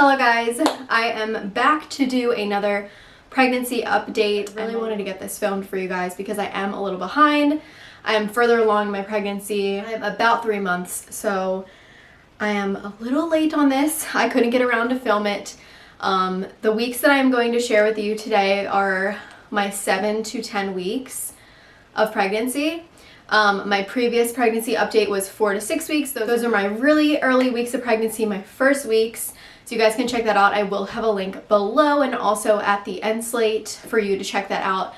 Hello guys, I am back to do another pregnancy update. I really wanted to get this filmed for you guys because I am a little behind. I am further along in my pregnancy. I am about 3 months, so I am a little late on this. I couldn't get around to film it. The weeks that I am going to share with you today are my 7 to 10 weeks of pregnancy. My previous pregnancy update was 4 to 6 weeks. Those are my really early weeks of pregnancy, my first weeks. So you guys can check that out. I will have a link below and also at the end slate for you to check that out.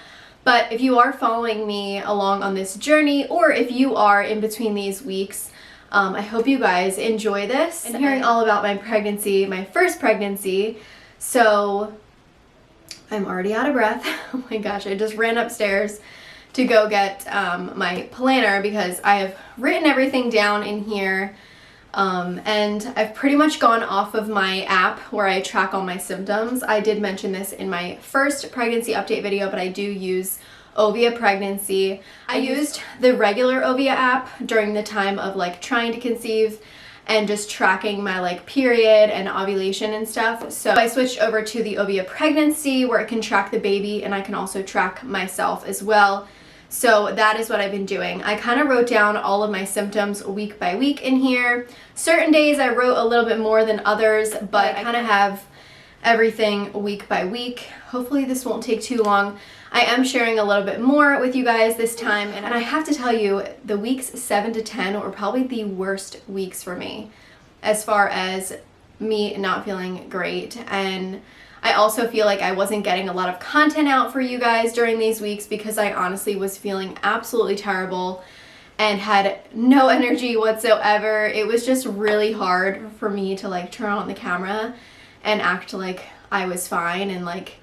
But if you are following me along on this journey, or if you are in between these weeks, I hope you guys enjoy this and hearing all about my pregnancy, my first pregnancy. So I'm already out of breath. Oh my gosh, I just ran upstairs to go get my planner because I have written everything down in here. And I've pretty much gone off of my app where I track all my symptoms. I did mention this in my first pregnancy update video, but I do use Ovia Pregnancy. I used the regular Ovia app during the time of like trying to conceive and just tracking my like period and ovulation and stuff. So I switched over to the Ovia Pregnancy where it can track the baby and I can also track myself as well. So that is what I've been doing. I kind of wrote down all of my symptoms week by week in here. Certain days I wrote a little bit more than others, but I kind of have everything week by week. Hopefully this won't take too long. I am sharing a little bit more with you guys this time, and I have to tell you, the weeks 7 to 10 were probably the worst weeks for me as far as me not feeling great. And I also feel like I wasn't getting a lot of content out for you guys during these weeks because I honestly was feeling absolutely terrible and had no energy whatsoever. It was just really hard for me to like turn on the camera and act like I was fine. And like,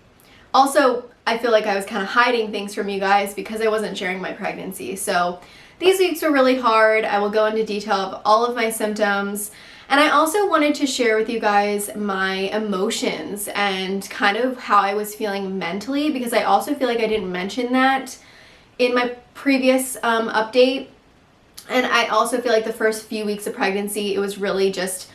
also I feel like I was kind of hiding things from you guys because I wasn't sharing my pregnancy. So these weeks were really hard. I will go into detail of all of my symptoms. And I also wanted to share with you guys my emotions and kind of how I was feeling mentally, because I also feel like I didn't mention that in my previous update. And I also feel like the first few weeks of pregnancy, it was really just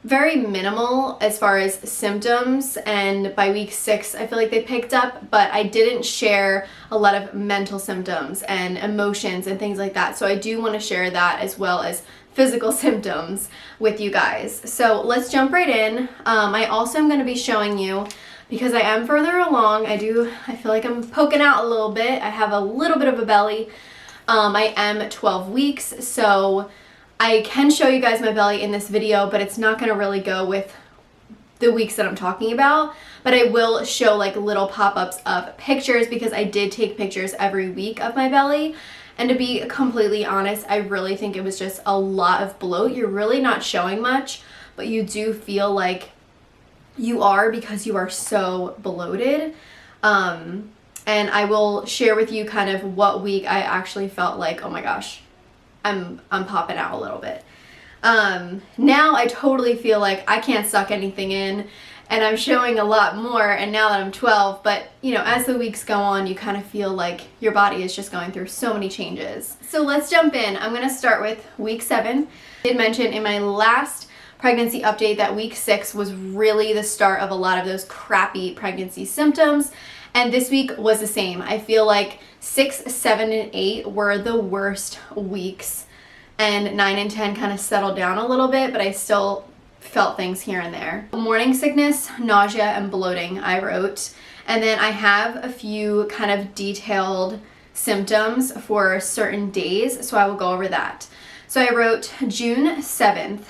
very minimal as far as symptoms, and by week 6 I feel like they picked up, but I didn't share a lot of mental symptoms and emotions and things like that. So I do want to share that as well as physical symptoms with you guys. So let's jump right in. I also am going to be showing you, because I am further along, I feel like I'm poking out a little bit. I have a little bit of a belly. I am 12 weeks, so I can show you guys my belly in this video, but it's not going to really go with the weeks that I'm talking about. But I will show like little pop-ups of pictures because I did take pictures every week of my belly. And to be completely honest, I really think it was just a lot of bloat. You're really not showing much, but you do feel like you are because you are so bloated. And I will share with you kind of what week I actually felt like, oh my gosh, I'm popping out a little bit. Now I totally feel like I can't suck anything in and I'm showing a lot more, and now that I'm 12, but you know, as the weeks go on, you kind of feel like your body is just going through so many changes. So let's jump in. I'm going to start with week 7. I did mention in my last pregnancy update that week 6 was really the start of a lot of those crappy pregnancy symptoms, and this week was the same. I feel like 6, 7, and 8 were the worst weeks, and 9 and 10 kind of settled down a little bit, but I still felt things here and there. Morning sickness, nausea, and bloating I wrote, and then I have a few kind of detailed symptoms for certain days, so I will go over that. So I wrote June 7th,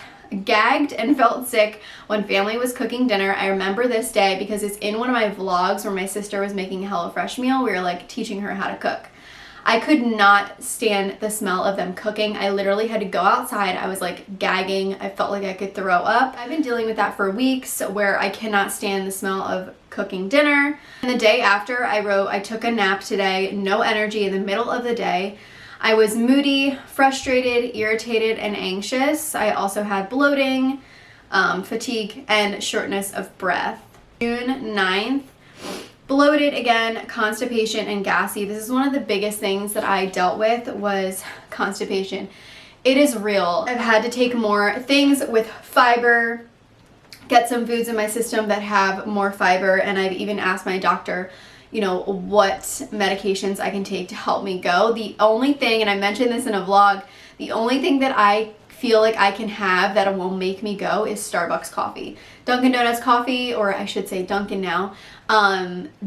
gagged and felt sick when family was cooking dinner. I remember this day because it's in one of my vlogs where my sister was making a HelloFresh meal. We were like teaching her how to cook. I could not stand the smell of them cooking. I literally had to go outside. I was like gagging. I felt like I could throw up. I've been dealing with that for weeks where I cannot stand the smell of cooking dinner. And the day after I wrote, I took a nap today, no energy in the middle of the day. I was moody, frustrated, irritated, and anxious. I also had bloating, fatigue, and shortness of breath. June 9th. Bloated again, constipation, and gassy. This is one of the biggest things that I dealt with was constipation. It is real. I've had to take more things with fiber get some foods in my system that have more fiber, and I've even asked my doctor, you know, what medications I can take to help me go. The only thing, and I mentioned this in a vlog, the only thing that I feel like I can have that will make me go is Starbucks coffee. Dunkin' Donuts coffee, or I should say Dunkin' now,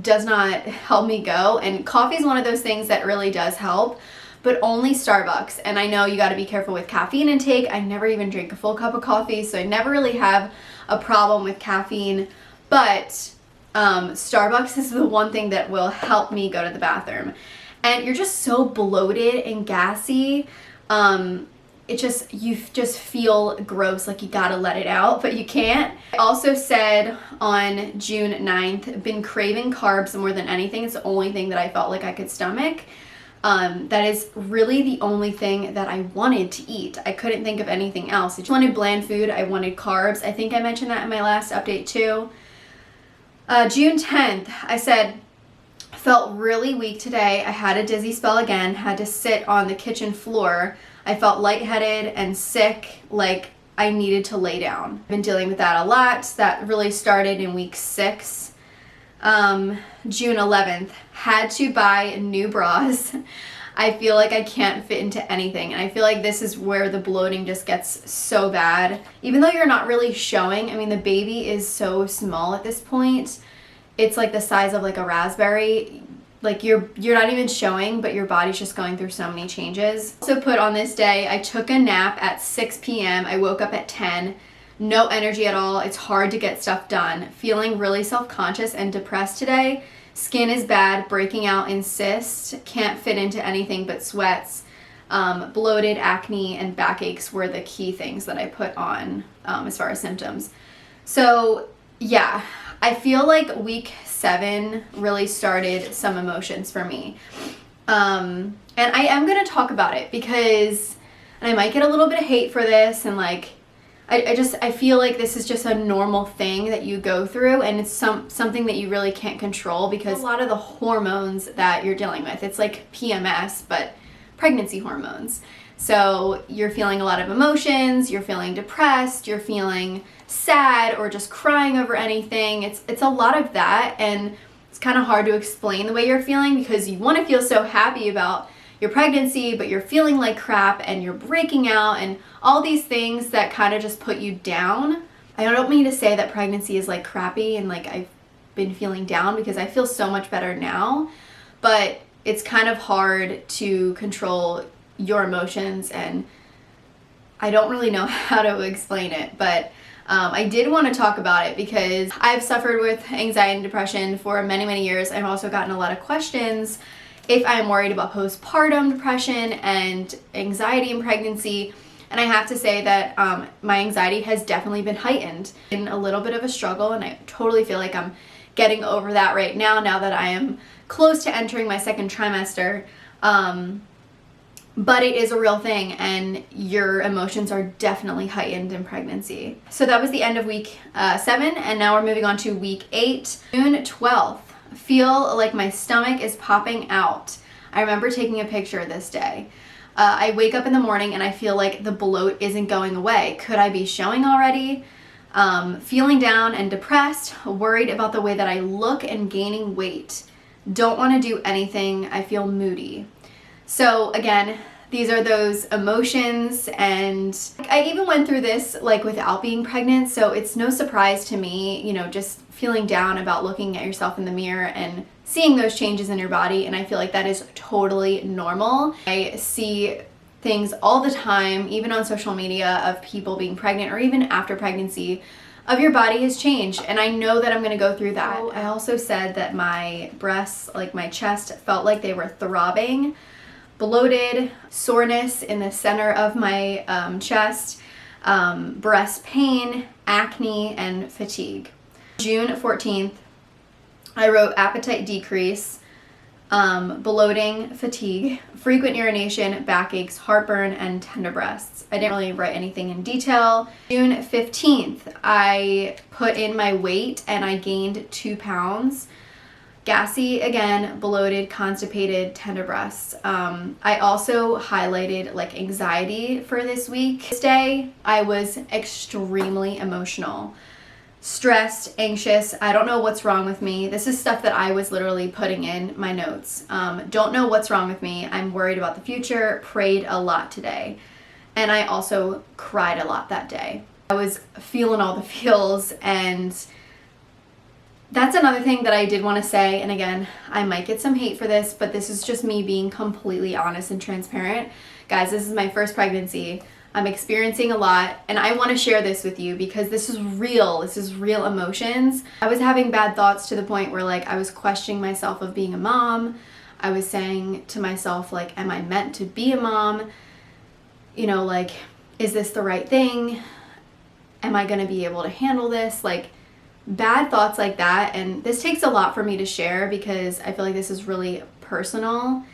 does not help me go. And coffee is one of those things that really does help, but only Starbucks. And I know you got to be careful with caffeine intake. I never even drink a full cup of coffee, so I never really have a problem with caffeine, but Starbucks is the one thing that will help me go to the bathroom. And you're just so bloated and gassy. You just feel gross, like you gotta let it out, but you can't. I also said on June 9th, been craving carbs more than anything. It's the only thing that I felt like I could stomach. That is really the only thing that I wanted to eat. I couldn't think of anything else. I just wanted bland food. I wanted carbs. I think I mentioned that in my last update too. June 10th, I said, felt really weak today. I had a dizzy spell again, had to sit on the kitchen floor. I felt lightheaded and sick, like I needed to lay down. I've been dealing with that a lot. That really started in week 6. June 11th, had to buy new bras. I feel like I can't fit into anything, and I feel like this is where the bloating just gets so bad. Even though you're not really showing, I mean, the baby is so small at this point. It's like the size of like a raspberry. Like you're not even showing, but your body's just going through so many changes. Also put on this day, I took a nap at 6 p.m. I woke up at 10. No energy at all. It's hard to get stuff done. Feeling really self-conscious and depressed today. Skin is bad, breaking out in cysts. Can't fit into anything but sweats. Bloated, acne, and backaches were the key things that I put on as far as symptoms. So yeah, I feel like week 7 really started some emotions for me. And I am going to talk about it because, and I might get a little bit of hate for this, and like, I feel like this is just a normal thing that you go through, and it's something that you really can't control because a lot of the hormones that you're dealing with, it's like PMS, but pregnancy hormones. So you're feeling a lot of emotions, you're feeling depressed, you're feeling sad, or just crying over anything. It's a lot of that, and it's kind of hard to explain the way you're feeling because you want to feel so happy about your pregnancy, but you're feeling like crap and you're breaking out and all these things that kind of just put you down. I don't mean to say that pregnancy is like crappy and like I've been feeling down, because I feel so much better now, but it's kind of hard to control your emotions, and I don't really know how to explain it, but I did want to talk about it because I've suffered with anxiety and depression for many, many years. I've also gotten a lot of questions if I'm worried about postpartum depression and anxiety in pregnancy. And I have to say that my anxiety has definitely been heightened. In a little bit of a struggle, and I totally feel like I'm getting over that right now that I am close to entering my 2nd trimester. But it is a real thing, and your emotions are definitely heightened in pregnancy. So that was the end of week 7, and now we're moving on to week 8. June 12th, feel like my stomach is popping out. I remember taking a picture this day. I wake up in the morning and I feel like the bloat isn't going away. Could I be showing already? Feeling down and depressed, worried about the way that I look and gaining weight. Don't want to do anything. I feel moody. So again, these are those emotions, and I even went through this like without being pregnant, so it's no surprise to me, you know, just feeling down about looking at yourself in the mirror and seeing those changes in your body, and I feel like that is totally normal. I see things all the time, even on social media, of people being pregnant or even after pregnancy, of your body has changed, and I know that I'm going to go through that. I also said that my breasts, like my chest, felt like they were throbbing. Bloated, soreness in the center of my chest, breast pain, acne, and fatigue. June 14th, I wrote appetite decrease, bloating, fatigue, frequent urination, backaches, heartburn, and tender breasts. I didn't really write anything in detail. June 15th, I put in my weight and I gained 2 pounds. Gassy again, bloated, constipated, tender breasts. I also highlighted like anxiety for this week. This day, I was extremely emotional. stressed, anxious, I don't know what's wrong with me. This is stuff that I was literally putting in my notes. Don't know what's wrong with me. I'm worried about the future, prayed a lot today. And I also cried a lot that day. I was feeling all the feels, and that's another thing that I did want to say. And again, I might get some hate for this, but this is just me being completely honest and transparent. Guys, this is my first pregnancy. I'm experiencing a lot, and I want to share this with you because this is real. This is real emotions. I was having bad thoughts to the point where like I was questioning myself of being a mom. I was saying to myself like, am I meant to be a mom? You know, like, is this the right thing? Am I going to be able to handle this? Like, bad thoughts like that. And this takes a lot for me to share because I feel like this is really personal.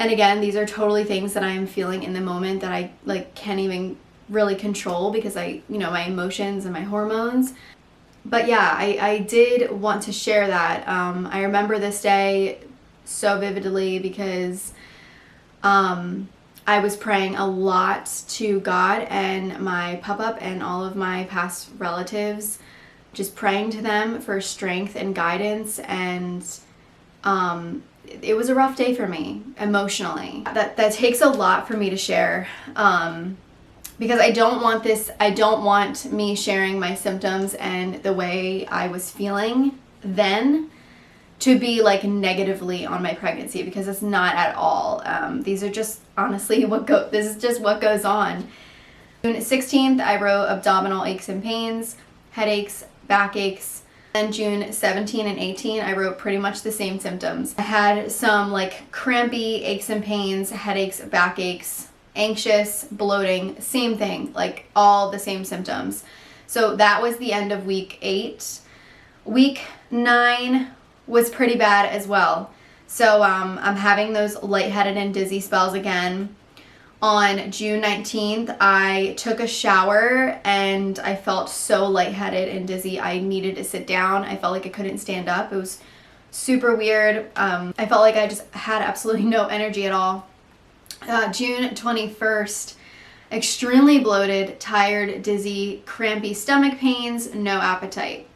And again, these are totally things that I am feeling in the moment that I like can't even really control because my emotions and my hormones. But yeah, I did want to share that. I remember this day so vividly because I was praying a lot to God and my pop-up and all of my past relatives, just praying to them for strength and guidance. And it was a rough day for me emotionally. That takes a lot for me to share because I don't want me sharing my symptoms and the way I was feeling then to be like negatively on my pregnancy, because it's not at all. These are just honestly this is just what goes on. June 16th, I wrote abdominal aches and pains, headaches, backaches. Then June 17 and 18, I wrote pretty much the same symptoms. I had some like crampy aches and pains, headaches, backaches, anxious, bloating, same thing, like all the same symptoms. So that was the end of week 8. Week 9 was pretty bad as well. So I'm having those lightheaded and dizzy spells again. On June 19th, I took a shower and I felt so lightheaded and dizzy. I needed to sit down. I felt like I couldn't stand up. It was super weird. I felt like I just had absolutely no energy at all. June 21st, extremely bloated, tired, dizzy, crampy stomach pains, no appetite.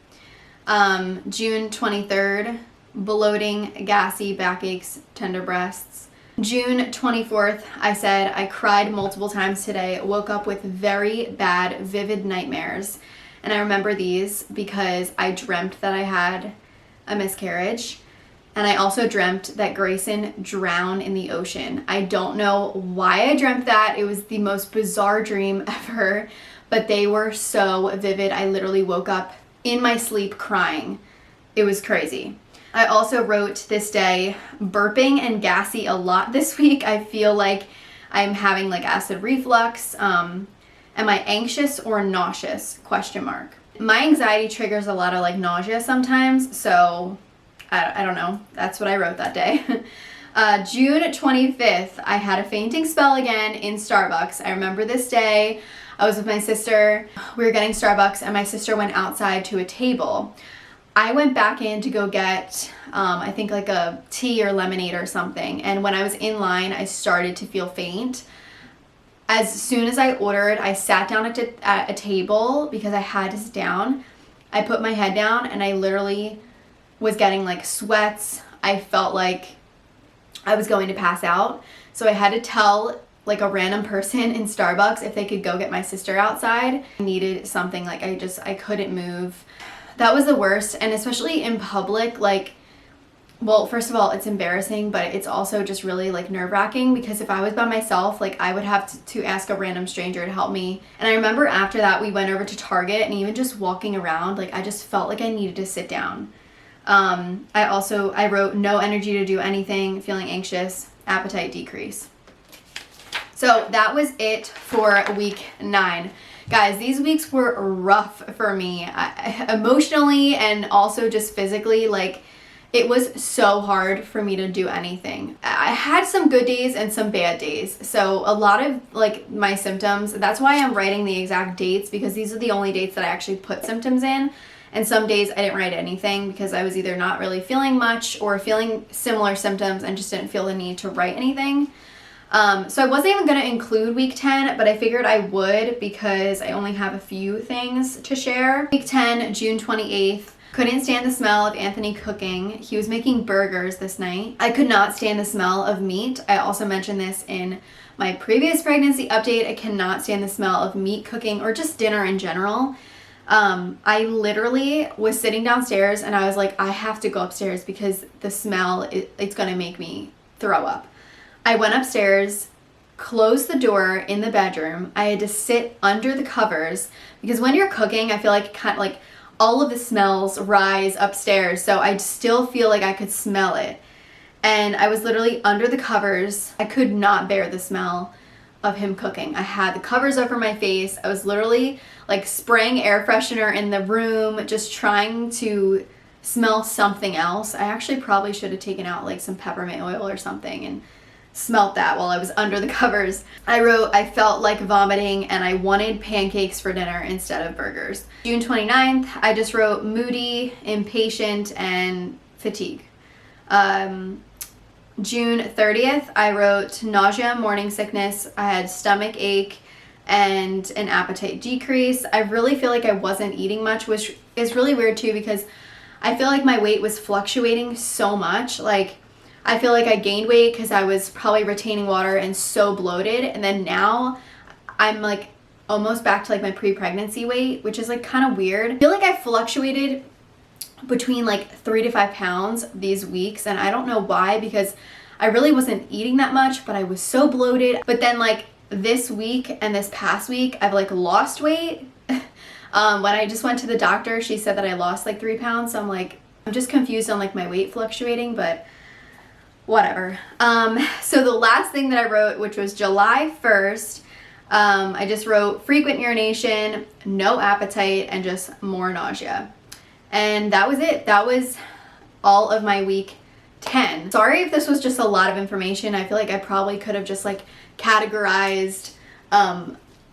June 23rd, bloating, gassy, backaches, tender breasts. June 24th, I said I cried multiple times today, woke up with very bad, vivid nightmares. And I remember these because I dreamt that I had a miscarriage. And I also dreamt that Grayson drowned in the ocean. I don't know why I dreamt that. It was the most bizarre dream ever, but they were so vivid. I literally woke up in my sleep crying. It was crazy. I also wrote this day, burping and gassy a lot this week. I feel like I'm having like acid reflux. Am I anxious or nauseous? ? My anxiety triggers a lot of like nausea sometimes, so I don't know. That's what I wrote that day. June 25th, I had a fainting spell again in Starbucks. I remember this day. I was with my sister. We were getting Starbucks and my sister went outside to a table. I went back in to go get, I think like a tea or lemonade or something. And when I was in line, I started to feel faint. As soon as I ordered, I sat down at a table because I had to sit down. I put my head down and I literally was getting like sweats. I felt like I was going to pass out. So I had to tell like a random person in Starbucks if they could go get my sister outside. I needed something, like I couldn't move. That was the worst. And especially in public, like, well, first of all, it's embarrassing, but it's also just really like nerve-wracking because if I was by myself, like I would have to ask a random stranger to help me. And I remember after that, we went over to Target, and even just walking around, like I just felt like I needed to sit down. I wrote no energy to do anything, feeling anxious, appetite decrease. So that was it for week 9. Guys, these weeks were rough for me, emotionally and also just physically. Like, it was so hard for me to do anything. I had some good days and some bad days. So a lot of like my symptoms, that's why I'm writing the exact dates, because these are the only dates that I actually put symptoms in. And some days I didn't write anything because I was either not really feeling much or feeling similar symptoms and just didn't feel the need to write anything. So I wasn't even going to include week 10, but I figured I would because I only have a few things to share. Week 10, June 28th. Couldn't stand the smell of Anthony cooking. He was making burgers this night. I could not stand the smell of meat. I also mentioned this in my previous pregnancy update. I cannot stand the smell of meat cooking or just dinner in general. I literally was sitting downstairs and I was like, I have to go upstairs because the smell, it's going to make me throw up. I went upstairs, closed the door in the bedroom. I had to sit under the covers because when you're cooking, I feel like kind of like all of the smells rise upstairs. So I still feel like I could smell it. And I was literally under the covers. I could not bear the smell of him cooking. I had the covers over my face. I was literally like spraying air freshener in the room, just trying to smell something else. I actually probably should have taken out like some peppermint oil or something and smelt that while I was under the covers. I wrote, I felt like vomiting and I wanted pancakes for dinner instead of burgers. June 29th, I just wrote moody, impatient, and fatigue. June 30th, I wrote nausea, morning sickness, I had stomach ache, and an appetite decrease. I really feel like I wasn't eating much, which is really weird too because I feel like my weight was fluctuating so much. Like, I feel like I gained weight because I was probably retaining water and so bloated, and then now I'm like almost back to like my pre-pregnancy weight, which is like kind of weird. I feel like I fluctuated between like 3 to 5 pounds these weeks, and I don't know why because I really wasn't eating that much, but I was so bloated. But then like this week and this past week, I've like lost weight. When I just went to the doctor, she said that I lost like 3 pounds. So I'm like, I'm just confused on like my weight fluctuating, but whatever. So the last thing that I wrote, which was July 1st, I just wrote frequent urination, no appetite, and just more nausea. And that was it. That was all of my week 10. Sorry if this was just a lot of information. I feel like I probably could have just like categorized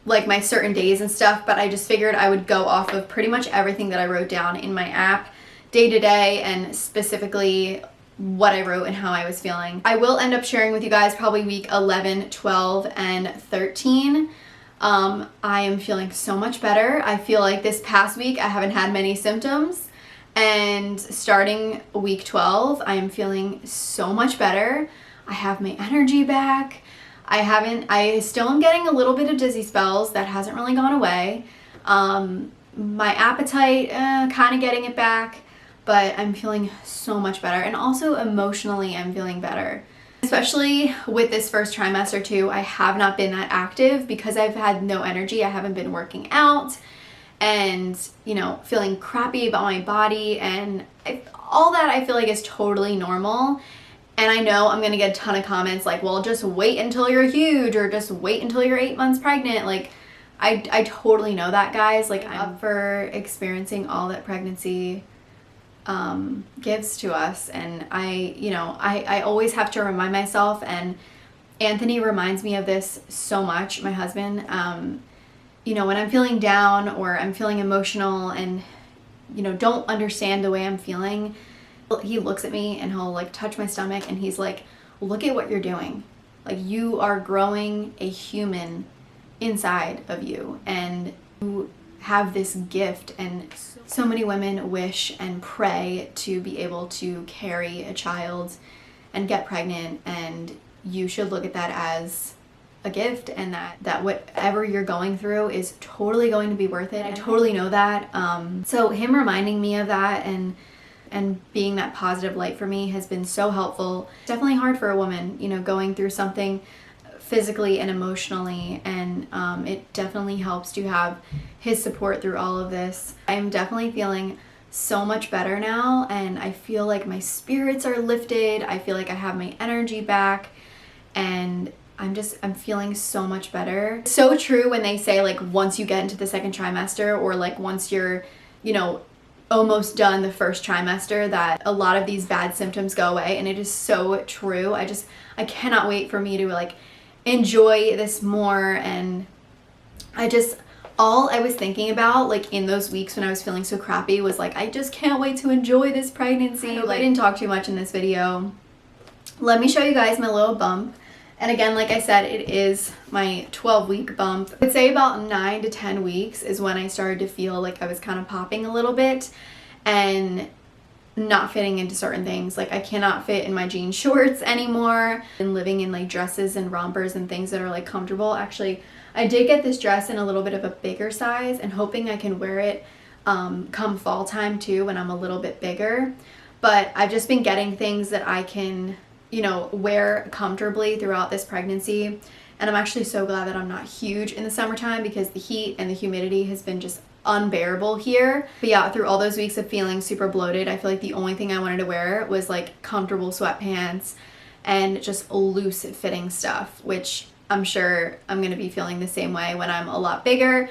like my certain days and stuff, but I just figured I would go off of pretty much everything that I wrote down in my app day to day and specifically what I wrote and how I was feeling. I will end up sharing with you guys probably week 11, 12, and 13. I am feeling so much better. I feel like this past week I haven't had many symptoms, and starting week 12 I am feeling so much better. I have my energy back. I still am getting a little bit of dizzy spells. That hasn't really gone away. My appetite, kind of getting it back, but I'm feeling so much better. And also emotionally I'm feeling better. Especially with this first trimester too, I have not been that active because I've had no energy. I haven't been working out and, you know, feeling crappy about my body, and all that I feel like is totally normal. And I know I'm gonna get a ton of comments like, well, just wait until you're huge, or just wait until you're 8 months pregnant. Like, I totally know that, guys. Like, I'm up for experiencing all that pregnancy gives to us. And I always have to remind myself, and Anthony reminds me of this so much, my husband. When I'm feeling down or I'm feeling emotional and, don't understand the way I'm feeling, he looks at me and he'll like touch my stomach and he's like, look at what you're doing. Like, you are growing a human inside of you, and you have this gift, and so many women wish and pray to be able to carry a child and get pregnant, and you should look at that as a gift, and that whatever you're going through is totally going to be worth it. I totally know that. So him reminding me of that and being that positive light for me has been so helpful. It's definitely hard for a woman, going through something physically and emotionally, and it definitely helps to have his support through all of this. I'm definitely feeling so much better now, and I feel like my spirits are lifted. I feel like I have my energy back, and I'm feeling so much better. It's so true when they say, like, once you get into the second trimester, or like once you're, almost done the first trimester, that a lot of these bad symptoms go away. And it is so true. I cannot wait for me to like enjoy this more. And all I was thinking about, like, in those weeks when I was feeling so crappy was like, I just can't wait to enjoy this pregnancy. I didn't talk too much in this video. Let me show you guys my little bump. And again, like I said, it is my 12-week bump. I'd say about 9 to 10 weeks is when I started to feel like I was kind of popping a little bit and not fitting into certain things. Like I cannot fit in my jean shorts anymore and living in like dresses and rompers and things that are like comfortable. Actually, I did get this dress in a little bit of a bigger size and hoping I can wear it come fall time too when I'm a little bit bigger. But I've just been getting things that I can, you know, wear comfortably throughout this pregnancy. And I'm actually so glad that I'm not huge in the summertime because the heat and the humidity has been just unbearable here. But yeah, through all those weeks of feeling super bloated, I feel like the only thing I wanted to wear was like comfortable sweatpants and just loose fitting stuff, which I'm sure I'm gonna be feeling the same way when I'm a lot bigger.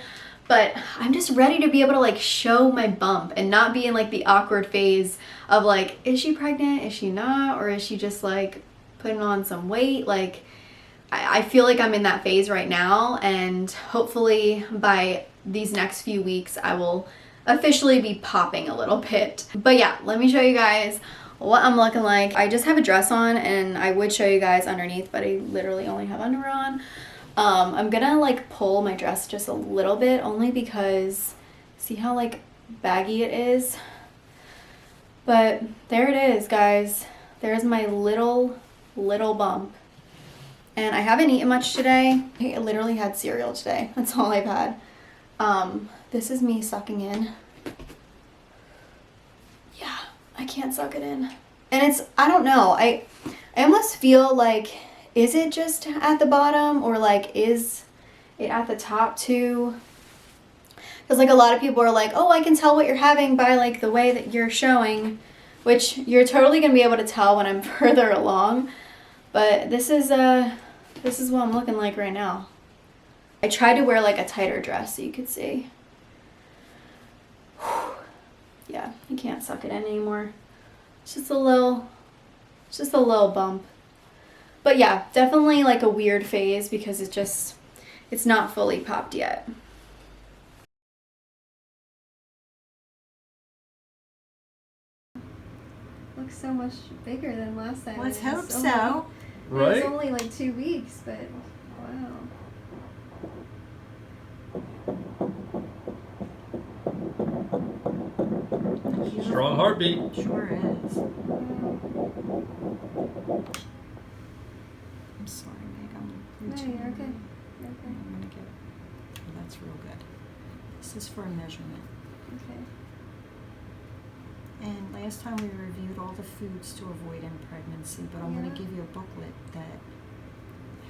But I'm just ready to be able to like show my bump and not be in like the awkward phase of like, is she pregnant? Is she not? Or is she just like putting on some weight? Like, I feel like I'm in that phase right now, and hopefully by these next few weeks I will officially be popping a little bit. But yeah, let me show you guys what I'm looking like. I just have a dress on and I would show you guys underneath, but I literally only have underwear on. I'm gonna like pull my dress just a little bit only because see how like baggy it is? But there it is, guys. There's my little bump. And I haven't eaten much today. I literally had cereal today. That's all I've had. This is me sucking in. Yeah, I can't suck it in. And it's, I don't know, I almost feel like, is it just at the bottom or like is it at the top too? Because like a lot of people are like, oh, I can tell what you're having by like the way that you're showing, which you're totally gonna be able to tell when I'm further along. But this is what I'm looking like right now. I tried to wear like a tighter dress so you could see. Yeah, you can't suck it in anymore. It's just a little bump. But yeah, definitely like a weird phase because it's not fully popped yet. Looks so much bigger than last time. Let's hope so. Right? It's only like 2 weeks, but wow. Strong heartbeat. Sure is. I'm sorry, Meg. I'm reaching. No, you're okay. You're okay. I'm gonna get. Oh, that's real good. This is for a measurement. Okay. And last time we reviewed all the foods to avoid in pregnancy, but I'm going to give you a booklet that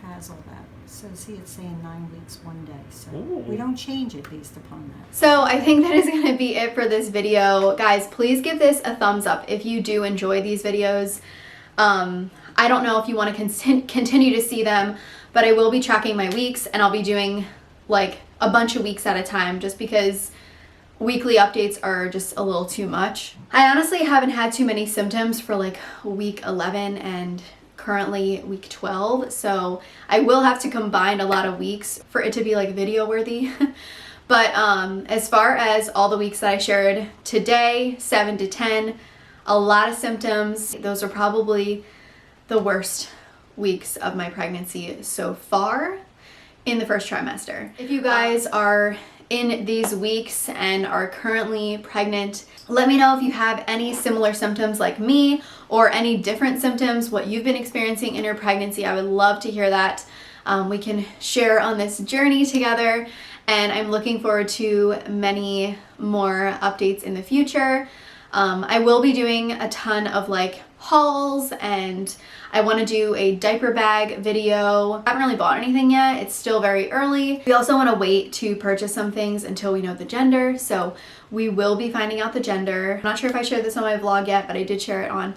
has all that. So see, it's saying 9 weeks, 1 day. So we don't change it based upon that. So I think that is going to be it for this video. Guys, please give this a thumbs up if you do enjoy these videos. I don't know if you want to continue to see them, but I will be tracking my weeks and I'll be doing like a bunch of weeks at a time just because weekly updates are just a little too much. I honestly haven't had too many symptoms for like week 11 and currently week 12, so I will have to combine a lot of weeks for it to be like video worthy. But as far as all the weeks that I shared today, 7 to 10, a lot of symptoms. Those are probably the worst weeks of my pregnancy so far in the first trimester. If you guys are in these weeks and are currently pregnant, let me know if you have any similar symptoms like me or any different symptoms, what you've been experiencing in your pregnancy. I would love to hear that. We can share on this journey together, and I'm looking forward to many more updates in the future. I will be doing a ton of like hauls, and I want to do a diaper bag video. I haven't really bought anything yet. It's still very early. We also want to wait to purchase some things until we know the gender. So we will be finding out the gender. I'm not sure if I shared this on my vlog yet, but I did share it on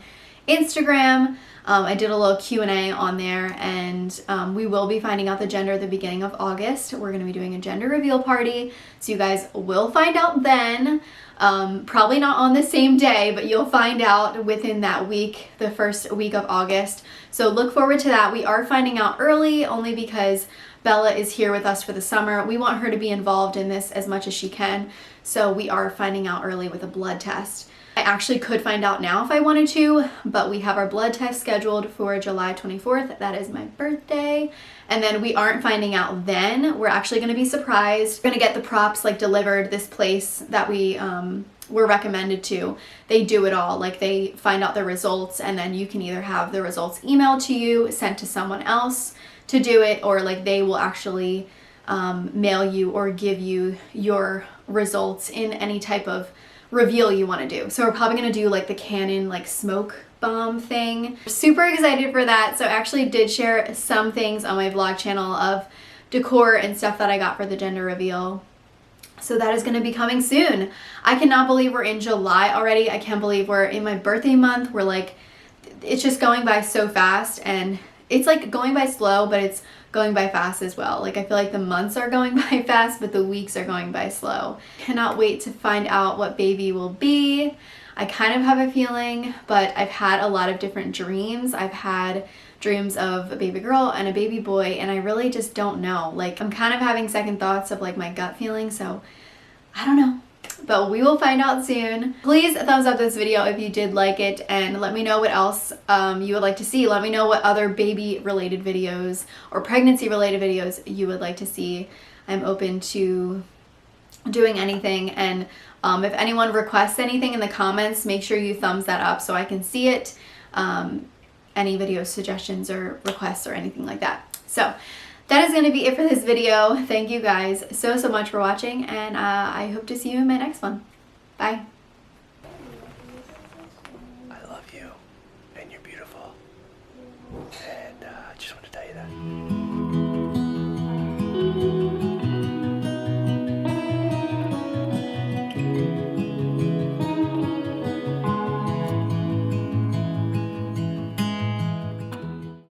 Instagram. I did a little Q&A on there, and we will be finding out the gender at the beginning of August. We're going to be doing a gender reveal party, so you guys will find out then. Probably not on the same day, but you'll find out within that week, the first week of August. So look forward to that. We are finding out early only because Bella is here with us for the summer. We want her to be involved in this as much as she can, so we are finding out early with a blood test. I actually could find out now if I wanted to, but we have our blood test scheduled for July 24th. That is my birthday. And then we aren't finding out then. We're actually going to be surprised. We're going to get the props like delivered. This place that we were recommended to, they do it all. Like they find out the results, and then you can either have the results emailed to you, sent to someone else to do it, or like they will actually mail you or give you your results in any type of reveal you want to do. So we're probably going to do like the Canon like smoke bomb thing. Super excited for that. So I actually did share some things on my vlog channel of decor and stuff that I got for the gender reveal. So that is going to be coming soon. I cannot believe we're in July already. I can't believe we're in my birthday month. We're like, it's just going by so fast, and it's like going by slow, but it's going by fast as well. Like I feel like the months are going by fast, but the weeks are going by slow. Cannot wait to find out what baby will be. I kind of have a feeling, but I've had a lot of different dreams. I've had dreams of a baby girl and a baby boy, and I really just don't know. Like I'm kind of having second thoughts of like my gut feeling, so I don't know. But we will find out soon. Please thumbs up this video if you did like it, and let me know what else you would like to see. Let me know what other baby related videos or pregnancy related videos you would like to see. I'm open to doing anything, and if anyone requests anything in the comments, make sure you thumbs that up so I can see it. Any video suggestions or requests or anything like that. So that is going to be it for this video. Thank you guys so much for watching, and I hope to see you in my next one. Bye.